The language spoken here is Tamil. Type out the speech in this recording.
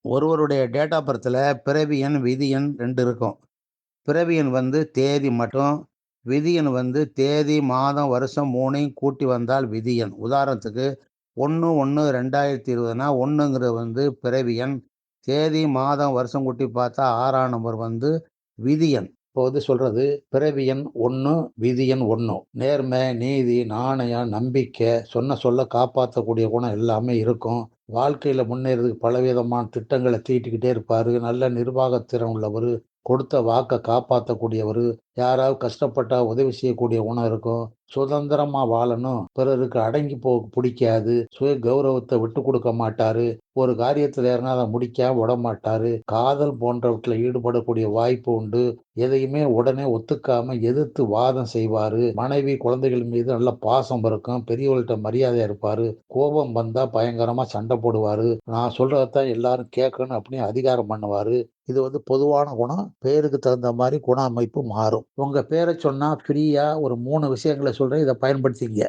ஒருவருடைய டேட் ஆஃப் பர்த்ல பிறவி எண், விதி எண் 2 இருக்கும். பிறவி எண் வந்து தேதி மட்டும், விதி எண் வந்து தேதி, மாதம், வருஷம் 3யும் கூட்டி வந்தால் விதி எண். உதாரணத்துக்கு 1/1/2020னா 1ங்கிறது வந்து பிறவி எண். தேதி, மாதம், வருஷம் கூட்டி பார்த்தா 6ஆம் நம்பர் வந்து விதி எண். இப்போ வந்து சொல்றது பிறவி எண் 1, விதி எண் 1. நேர்மை, நீதி, நாணயம், நம்பிக்கை, சொன்ன சொல்ல காப்பாத்தக்கூடிய குணம் எல்லாமே இருக்கும். வாழ்க்கையில முன்னேறதுக்கு பலவிதமான திட்டங்கள தீட்டிக்கிட்டே இருப்பாரு. நல்ல நிர்வாகத் திறன் உள்ளவரு. கொடுத்த வாக்க காப்பாத்தக்கூடியவரு. யாராவது கஷ்டப்பட்டா உதவி செய்யக்கூடிய குணம் இருக்கும். சுதந்திரமா வாழணும். பிறருக்கு அடங்கி போக புடிக்காது. சுய கௌரவத்த விட்டுக் குடுக்க மாட்டாரு. ஒரு காரியத்துல ஏறுனா அத முடிக்காம விடமாட்டாரு. காதல் போன்றவற்றில ஈடுபடக்கூடிய வாய்ப்பு உண்டு. எதையுமே உடனே ஒத்துக்காம எதிர்த்து வாதம் செய்வாரு. மனைவி, குழந்தைகள் மீது நல்ல பாசம் இருக்கும். பெரியவர்கள்ட்ட மரியாதையா இருப்பாரு. கோபம் வந்தா பயங்கரமா சண்டை போடுவாரு. நான் சொல்றத எல்லாரும் கேட்கணும் அப்படின்னு அதிகாரம் பண்ணுவாரு. இது வந்து பொதுவான குணம். பேருக்கு தகுந்த மாரி குண அமைப்பு மாறும். உங்க பேர சொன்னா ஃப்ரீயா ஒரு 3 விஷயங்கள சொல்றேன். இத பயன்படுத்திக்கங்க.